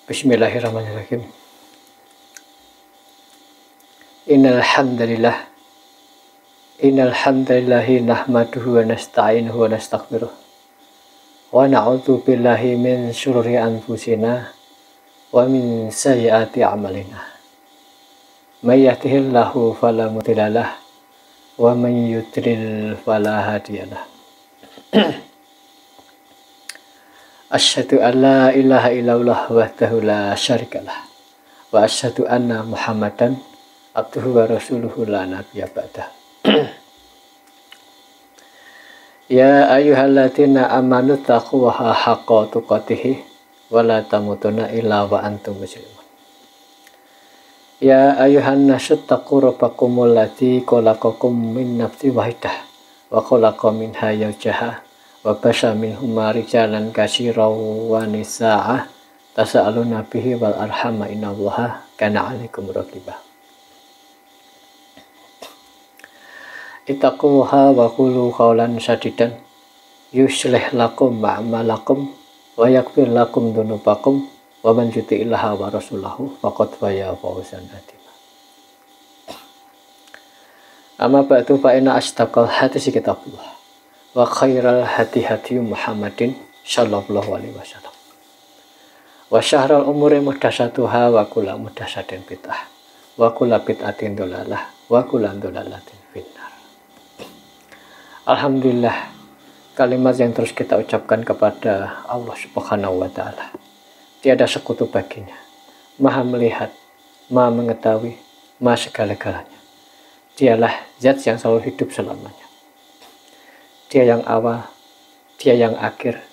Bismillahirrahmanirrahim. Innal hamdalillahi nahmaduhu wa nasta'inuhu wa nastaghfiruh wa na'udzu billahi min syururi anfusina wa min sayyiati a'malina. May yahdihillahu fala mudhillalah wa may yudlil fala hadiyalah. Asyhadu an la ilaha illallah wahdahu la syarikalah wa asyhadu anna Muhammadan abduhu wa rasuluhu la nabiyya ba'dah. Ya ayyuhalladzina amanu taqullaha haqqa tuqatih wa la tamutunna illa wa antum muslimun. Ya ayyuhan nasu taqu rabbakumul ladzi khalaqakum min nafsin wahidah wa khalaqa minha zawjaha wa basa minhuma rijalan katsiran wa nisaa'a tasaaluna bihi wal arhama innallaha kana 'alaikum raqibah. Ittaqullaha wa qulu qawlan sadidan yuslih lakum a'malakum wa yaghfir lakum dzunubakum wa man yuti'illaha wa rasulahu faqad faya fawzan 'azima. Amma ba'du fa inna asdaqal hadits kitabullah wa khairal hadi Muhammadin sallallahu alaihi wasallam wa syahral umuri muhdatsatuha wa kullu muhdatsatin bid'ah wa kullu bid'atin dhalalah wa kullu dhalalatin finnar. Alhamdulillah, kalimat yang terus kita ucapkan kepada Allah Subhanahu wa ta'ala. Tiada sekutu baginya, maha melihat, maha mengetahui, maha segala-galanya. Dialah zat yang selalu hidup selamanya. Dia yang awal, dia yang akhir,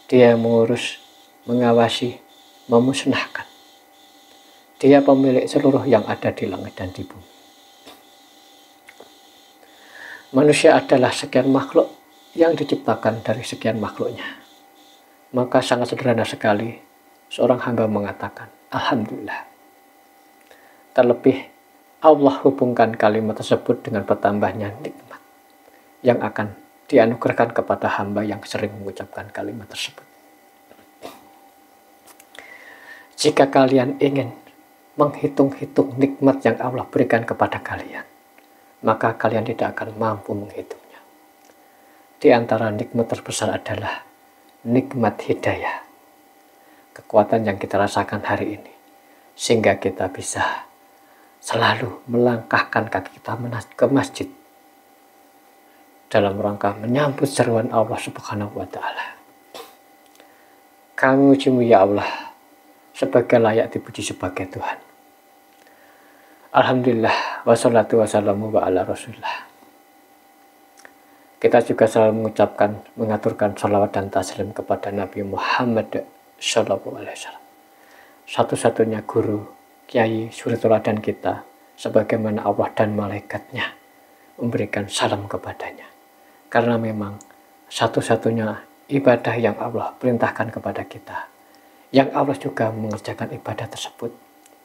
dia yang mengurus, mengawasi, memusnahkan. Dia pemilik seluruh yang ada di langit dan di bumi. Manusia adalah sekian makhluk yang diciptakan dari sekian makhluknya. Maka sangat sederhana sekali seorang hamba mengatakan, Alhamdulillah. Terlebih Allah hubungkan kalimat tersebut dengan bertambahnya nikmat yang akan dianugerahkan kepada hamba yang sering mengucapkan kalimat tersebut. Jika kalian ingin menghitung-hitung nikmat yang Allah berikan kepada kalian, maka kalian tidak akan mampu menghitungnya. Di antara nikmat terbesar adalah nikmat hidayah, kekuatan yang kita rasakan hari ini, sehingga kita bisa selalu melangkahkan kaki kita ke masjid dalam rangka menyambut seruan Allah Subhanahu wa ta'ala. Kami ujimu ya Allah sebagai layak dipuji sebagai Tuhan. Alhamdulillah wassalatu wassalamu wa ala rasulillah. Kita juga selalu mengucapkan, mengaturkan salawat dan taslim kepada Nabi Muhammad sallallahu alaihi wasallam, satu-satunya guru, kiai, suri teladan kita, sebagaimana Allah dan malaikatnya memberikan salam kepadanya. Karena memang satu-satunya ibadah yang Allah perintahkan kepada kita, yang Allah juga mengerjakan ibadah tersebut,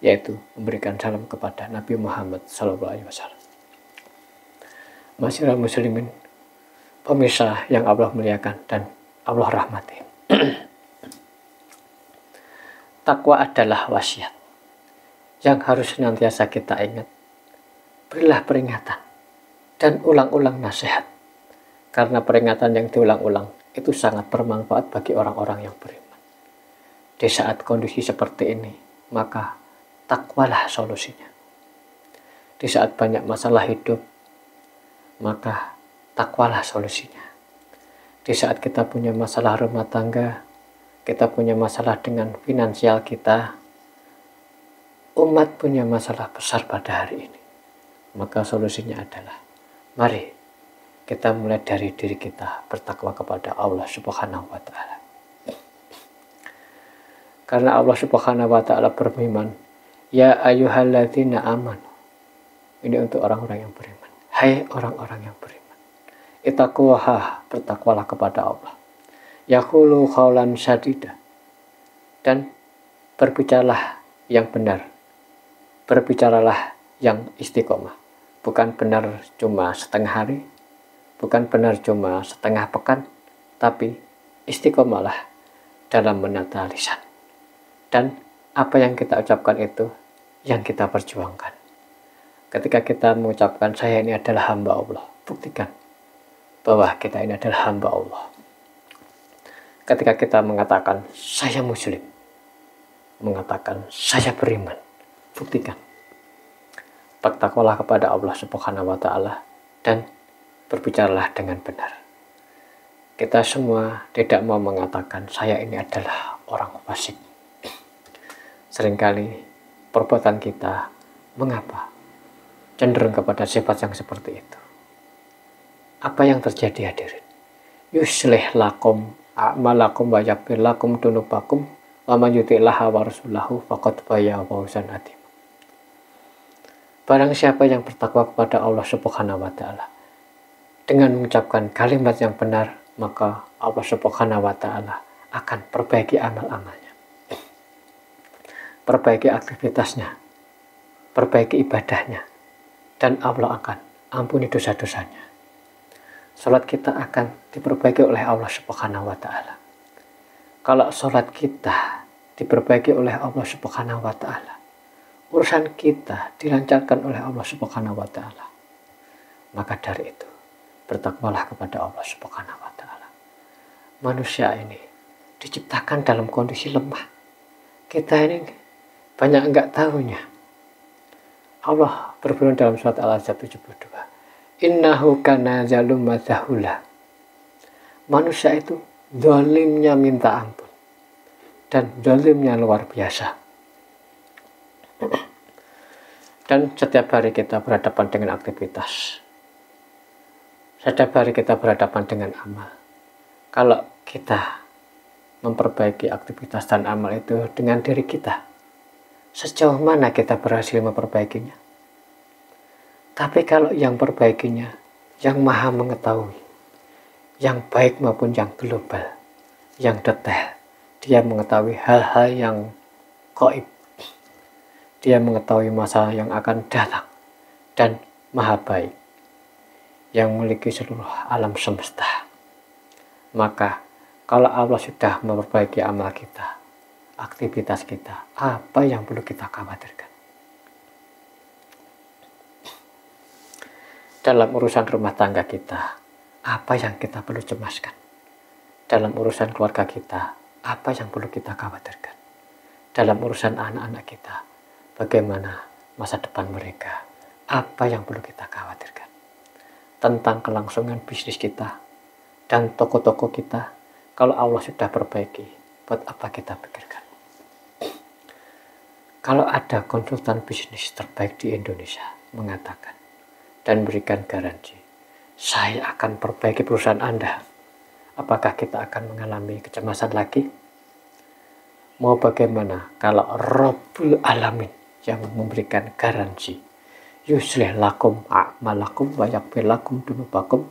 yaitu memberikan salam kepada Nabi Muhammad SAW. Masyiral muslimin, pemirsa yang Allah muliakan dan Allah rahmati. Takwa adalah wasiat yang harus senantiasa kita ingat. Berilah peringatan dan ulang-ulang nasihat. Karena peringatan yang diulang-ulang itu sangat bermanfaat bagi orang-orang yang beriman. Di saat kondisi seperti ini, maka takwalah solusinya. Di saat banyak masalah hidup, maka takwalah solusinya. Di saat kita punya masalah rumah tangga, kita punya masalah dengan finansial kita, umat punya masalah besar pada hari ini, maka solusinya adalah mari kita mulai dari diri kita bertakwa kepada Allah Subhanahu wa ta'ala. Karena Allah Subhanahu wa ta'ala berfirman, ya ayyuhalladzina amanu. Ini untuk orang-orang yang beriman. Hai orang-orang yang beriman, ittaqullaha, bertakwalah kepada Allah. Yaqulu qawlan sadida, dan berbicaralah yang benar. Berbicaralah yang istiqomah. Bukan benar cuma setengah hari, bukan benar cuma setengah pekan, tapi istiqomalah dalam menata lisan dan apa yang kita ucapkan itu yang kita perjuangkan. Ketika kita mengucapkan saya ini adalah hamba Allah, buktikan bahwa kita ini adalah hamba Allah. Ketika kita mengatakan saya muslim, mengatakan saya beriman, buktikan. Bertakwalah kepada Allah Subhanahu wa Ta'ala dan berbicaralah dengan benar. Kita semua tidak mau mengatakan saya ini adalah orang fasik. Seringkali perbuatan kita mengapa cenderung kepada sifat yang seperti itu. Apa yang terjadi hadirin? Yuslih lakum a'malakum wa yaghfir lakum dunubakum wa man yuti'illaha wa rasulahu faqad bayya fawzan adzim. Barang siapa yang bertakwa kepada Allah Subhanahu wa Ta'ala dengan mengucapkan kalimat yang benar, maka Allah Subhanahu wa Ta'ala akan perbaiki amal-amalnya, perbaiki aktivitasnya, perbaiki ibadahnya, dan Allah akan ampuni dosa-dosanya. Salat kita akan diperbaiki oleh Allah Subhanahu wa Ta'ala. Kalau salat kita diperbaiki oleh Allah Subhanahu wa Ta'ala, urusan kita dilancarkan oleh Allah Subhanahu wa Ta'ala, maka dari itu bertakwalah kepada Allah Subhanahu wa Ta'ala. Manusia ini diciptakan dalam kondisi lemah. Kita ini banyak enggak tahunya. Allah berfirman dalam surat Al-Ahzab 72, innahu kana zaluma zahula. Manusia itu zalimnya minta ampun dan zalimnya luar biasa. Dan setiap hari kita berhadapan dengan aktivitas, setiap hari kita berhadapan dengan amal. Kalau kita memperbaiki aktivitas dan amal itu dengan diri kita, sejauh mana kita berhasil memperbaikinya? Tapi kalau yang perbaikinya, yang maha mengetahui, yang baik maupun yang global, yang detail, dia mengetahui hal-hal yang gaib, dia mengetahui masa yang akan datang, dan maha baik, yang memiliki seluruh alam semesta. Maka kalau Allah sudah memperbaiki amal kita, aktivitas kita, apa yang perlu kita khawatirkan? Dalam urusan rumah tangga kita, apa yang kita perlu cemaskan? Dalam urusan keluarga kita, apa yang perlu kita khawatirkan? Dalam urusan anak-anak kita, bagaimana masa depan mereka? Apa yang perlu kita khawatirkan? Tentang kelangsungan bisnis kita dan toko-toko kita, kalau Allah sudah perbaiki, buat apa kita pikirkan? Kalau ada konsultan bisnis terbaik di Indonesia mengatakan dan berikan garansi, saya akan perbaiki perusahaan Anda, apakah kita akan mengalami kecemasan lagi? Mau bagaimana kalau Rabbul Alamin yang memberikan garansi, yuslih lakum a'malakum wa yaghfir lakum dunubakum,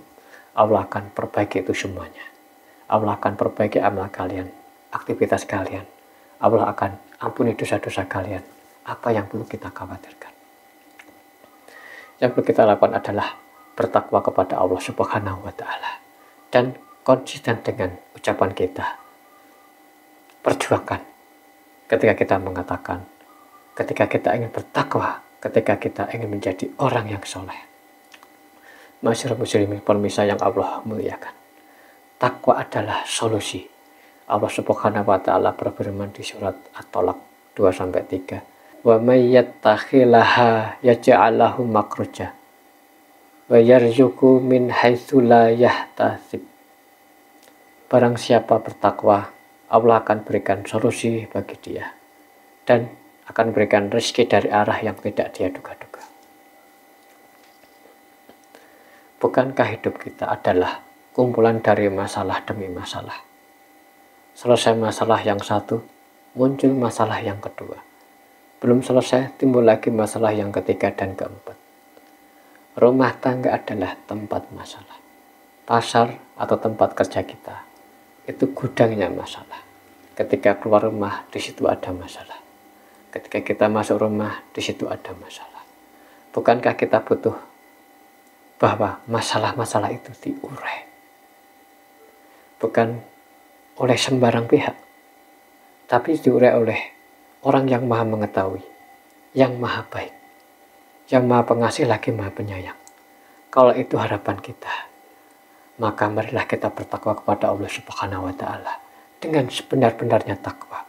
Allah akan perbaiki itu semuanya. Allah akan perbaiki amal kalian, aktivitas kalian. Allah akan ampuni dosa-dosa kalian. Apa yang perlu kita khawatirkan? Yang perlu kita lakukan adalah bertakwa kepada Allah Subhanahu wa Ta'ala dan konsisten dengan ucapan kita. Perjuangkan ketika kita mengatakan, ketika kita ingin bertakwa, ketika kita ingin menjadi orang yang soleh. Masyarakat muslimin pemirsa yang Allah muliakan, takwa adalah solusi. Allah Subhanahu wa Ta'ala berfirman di surat At-Tolak 2-3, wa may yattakhilaha yaj'al lahu makhraja wa yarzuqhu min haitsu la yahtasib. Barang siapa bertakwa, Allah akan berikan solusi bagi dia dan akan berikan rezeki dari arah yang tidak dia duga-duga. Bukankah hidup kita adalah kumpulan dari masalah demi masalah? Selesai masalah yang satu, muncul masalah yang kedua. Belum selesai, timbul lagi masalah yang ketiga dan keempat. Rumah tangga adalah tempat masalah. Pasar atau tempat kerja kita, itu gudangnya masalah. Ketika keluar rumah, di situ ada masalah. Ketika kita masuk rumah, di situ ada masalah. Bukankah kita butuh bahwa masalah-masalah itu diurai? Bukan oleh sembarang pihak, tapi diurai oleh orang yang maha mengetahui, yang maha baik, yang maha pengasih lagi maha penyayang. Kalau itu harapan kita, maka marilah kita bertakwa kepada Allah Subhanahu wa Ta'ala dengan sebenar-benarnya takwa,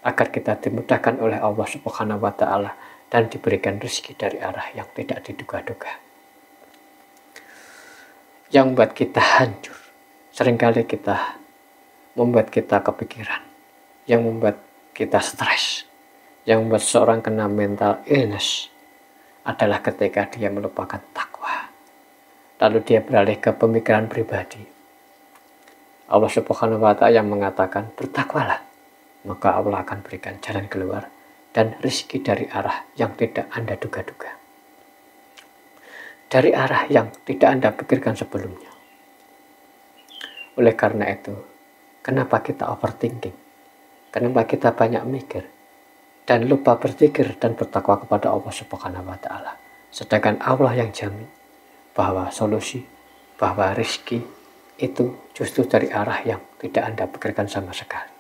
agar kita dimudahkan oleh Allah Subhanahu wa Ta'ala dan diberikan rezeki dari arah yang tidak diduga-duga. Yang membuat kita hancur, seringkali membuat kita kepikiran, yang membuat kita stres, yang membuat seorang kena mental illness adalah ketika dia melupakan takwa. Lalu dia beralih ke pemikiran pribadi. Allah Subhanahu wa Ta'ala yang mengatakan, bertakwalah, maka Allah akan berikan jalan keluar dan rezeki dari arah yang tidak Anda duga-duga, dari arah yang tidak Anda pikirkan sebelumnya. Oleh karena itu, kenapa kita overthinking? Kenapa kita banyak mikir dan lupa berzikir dan bertakwa kepada Allah Subhanahu wa Ta'ala? Sedangkan Allah yang jamin bahwa solusi, bahwa rezeki itu justru dari arah yang tidak Anda pikirkan sama sekali.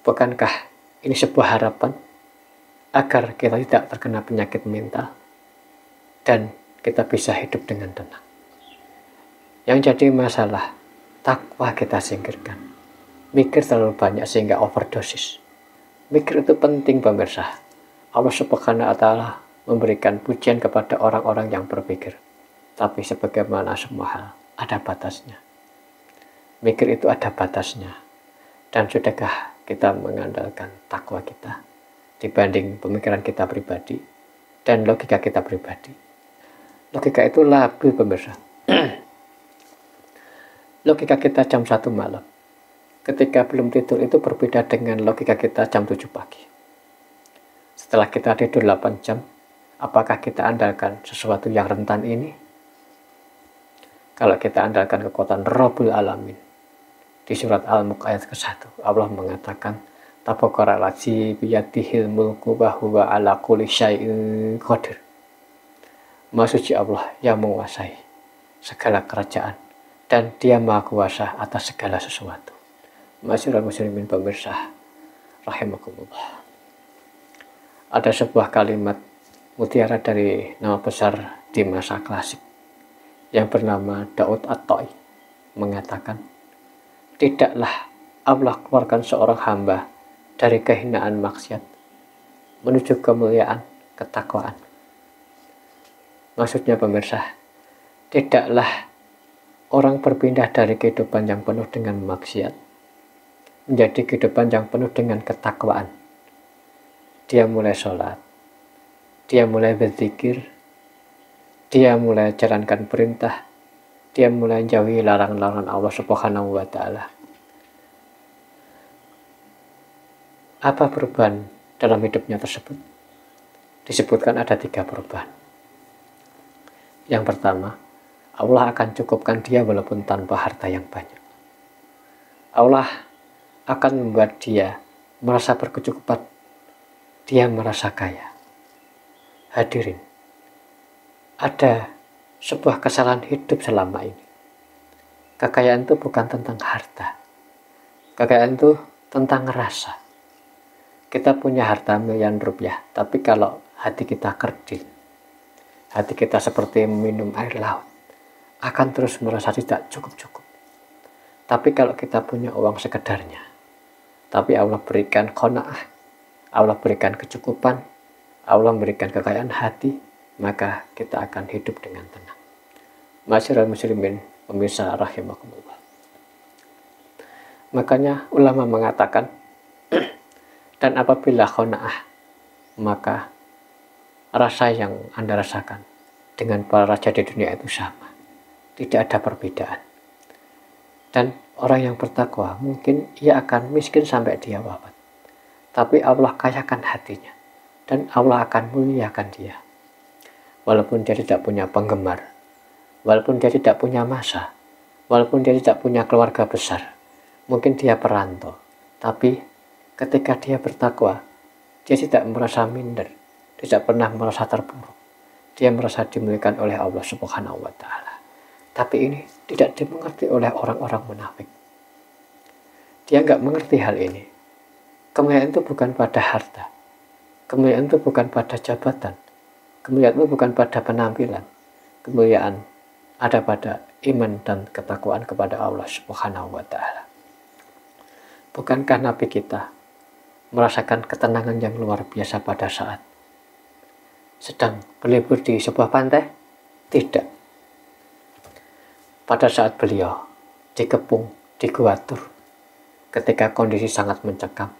Bukankah ini sebuah harapan agar kita tidak terkena penyakit mental dan kita bisa hidup dengan tenang? Yang jadi masalah, takwa kita singkirkan. Mikir terlalu banyak sehingga overdosis. Mikir itu penting pemirsa. Allah Subhanahu wa Ta'ala memberikan pujian kepada orang-orang yang berpikir. Tapi sebagaimana semua hal, ada batasnya. Mikir itu ada batasnya. Dan sudahkah kita mengandalkan takwa kita dibanding pemikiran kita pribadi dan logika kita pribadi? Logika itu labil pemirsa. Logika kita jam 1 malam ketika belum tidur itu berbeda dengan logika kita jam 7 pagi. Setelah kita tidur 8 jam, apakah kita andalkan sesuatu yang rentan ini? Kalau kita andalkan kekuatan Rabbul Alamin, di surat Al-Mulk ayat ke-1, Allah mengatakan, Tabaqarallazi biyadihil mulku wa huwa ala kulli syai'in qadir. Maha suci Allah yang menguasai segala kerajaan dan Dia Maha Kuasa atas segala sesuatu. Masyarul muslimin pemirsa rahimakumullah. Ada sebuah kalimat mutiara dari nama besar di masa klasik yang bernama Daud At-Ta'i mengatakan, tidaklah Allah keluarkan seorang hamba dari kehinaan maksiat menuju kemuliaan ketakwaan. Maksudnya pemirsa, tidaklah orang berpindah dari kehidupan yang penuh dengan maksiat menjadi kehidupan yang penuh dengan ketakwaan. Dia mulai sholat, dia mulai berzikir, dia mulai jalankan perintah, dia mulai jauhi larangan-larangan Allah Subhanahu wa Ta'ala. Apa perubahan dalam hidupnya tersebut? Disebutkan ada 3 perubahan. Yang pertama, Allah akan cukupkan dia walaupun tanpa harta yang banyak. Allah akan membuat dia merasa berkecukupan. Dia merasa kaya. Hadirin, ada sebuah kesalahan hidup selama ini. Kekayaan itu bukan tentang harta. Kekayaan itu tentang rasa. Kita punya harta miliaran rupiah, tapi kalau hati kita kerdil, hati kita seperti minum air laut, akan terus merasa tidak cukup-cukup. Tapi kalau kita punya uang sekedarnya, tapi Allah berikan qanaah, Allah berikan kecukupan, Allah memberikan kekayaan hati, maka kita akan hidup dengan tenang. Masyarul muslimin pemirsa rahimakumullah. Makanya ulama mengatakan, dan apabila qanaah, maka rasa yang Anda rasakan dengan para raja di dunia itu sama. Tidak ada perbedaan. Dan orang yang bertakwa mungkin ia akan miskin sampai dia wafat. Tapi Allah kayakan hatinya. Dan Allah akan muliakan dia. Walaupun dia tidak punya penggemar. Walaupun dia tidak punya masa. Walaupun dia tidak punya keluarga besar. Mungkin dia perantau. Tapi ketika dia bertakwa, dia tidak merasa minder. Tidak pernah merasa terpuruk. Dia merasa dimuliakan oleh Allah Subhanahu wa Ta'ala. Tapi ini tidak dimengerti oleh orang-orang munafik. Dia nggak mengerti hal ini. Kemuliaan itu bukan pada harta. Kemuliaan itu bukan pada jabatan. Kemuliaan itu bukan pada penampilan. Kemuliaan ada pada iman dan ketakwaan kepada Allah Subhanahu wa Ta'ala. Bukankah Nabi kita merasakan ketenangan yang luar biasa pada saat sedang berlibur di sebuah pantai? Tidak. Pada saat beliau dikepung, di Gua Tur, ketika kondisi sangat mencekam,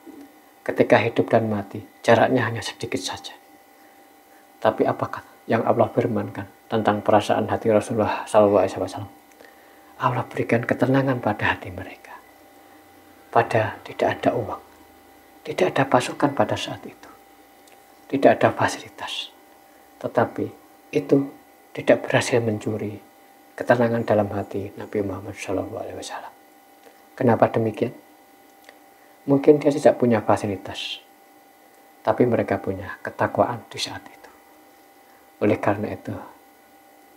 ketika hidup dan mati, jaraknya hanya sedikit saja. Tapi apakah yang Allah firmankan tentang perasaan hati Rasulullah SAW? Allah berikan ketenangan pada hati mereka. Pada tidak ada uang, tidak ada pasukan pada saat itu, tidak ada fasilitas. Tetapi itu tidak berhasil mencuri ketenangan dalam hati Nabi Muhammad SAW. Kenapa demikian? Mungkin dia tidak punya fasilitas, tapi mereka punya ketakwaan di saat itu. Oleh karena itu,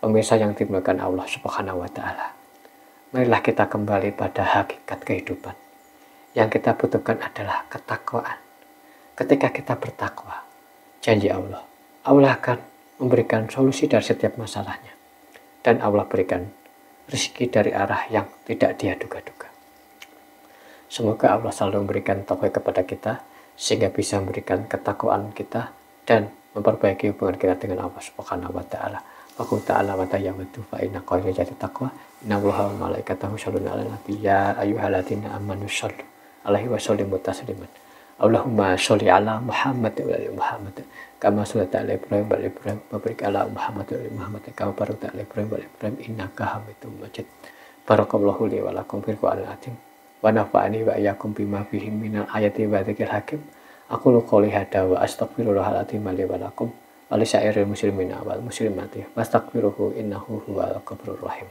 pemirsa yang dimuliakan Allah Subhanahu wa Ta'ala, marilah kita kembali pada hakikat kehidupan. Yang kita butuhkan adalah ketakwaan. Ketika kita bertakwa, janji Allah akan memberikan solusi dari setiap masalahnya. Dan Allah berikan rezeki dari arah yang tidak dia duga-duga. Semoga Allah selalu memberikan taufik kepada kita, sehingga bisa memberikan ketakwaan kita dan memperbaiki hubungan kita dengan Allah Subhanahu wa Ta'ala. Wa qul ta'ala wa tayyamatu fa inna khairal jati taqwa. Innallaha wa malaikatahu yusholluna 'alan nabi ya ayyuhalladzina amanu shollu alaihi wa sallimu tasliman. Allahumma sholli ala Muhammad wa ali Muhammad kama shallaita ala Ibrahim wa ali Ibrahim wa barik ala Muhammad wa ali Muhammad kama barakta ala Ibrahim wa ali Ibrahim innaka Hamidum Majid. Barakallahu li wa lakum fil Qur'anil azim. Wa nafa'ani wa iyyakum bima fihi minal ayati wa dzikril hakim. Aqulu qouli hadza wa astaghfirullahal azim li wa lakum wa li sairil muslimina wal muslimati wastaghfiruhu innahu huwal ghafurur rahim.